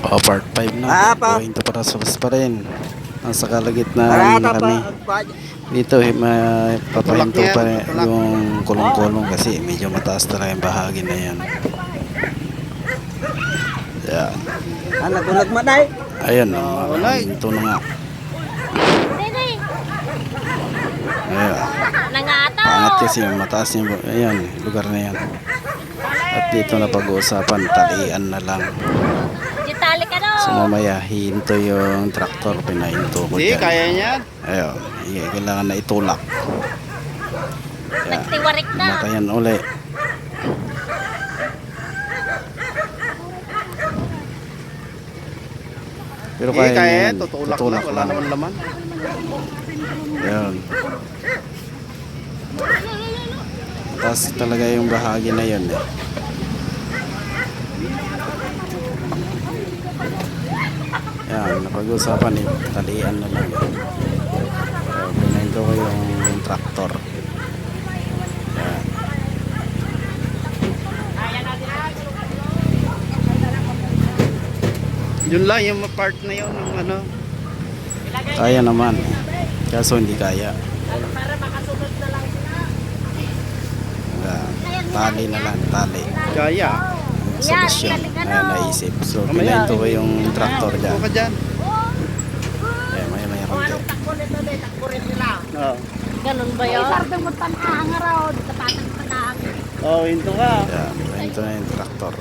O, part 5 na. Going to Parasukas pa rin. Nasa kalagitnaan na kami. Dito, papahinto pa rin yung kulong-kulong kasi medyo mataas talaga yung bahagi na yan. Yan. Nagbulag matay. Ayan, hinto na nga. Ayan. Pangat kasi mataas yung ayan, lugar na yan. At dito na pag-uusapan, talian na lang. So mamaya, hinto yung traktor, pinahinto ko dyan. Kaya niya. Ayun, kailangan na itulak. Nagtiwarik na. Matayan uli. Pero kaya yan, tutulak lang. Laman. Ayun. Mataas talaga yung bahagi na yun eh. Yan, napag-usapan eh, talian na lang. Pinahinto ko yung traktor. Yan. Yun lang yung part na yun ng ano. Kaya naman. Kaso hindi kaya. Tali na lang, tali. Kaya. Solusyon na naisip. So, pinahinto ko yung traktor dyan. Ka dyan. Eh, maya konti. Oo. Ganun ba yun? Parang mo tanahang araw. Kapatang Oh, hinto ka. Yan, pinahinto na yung traktor.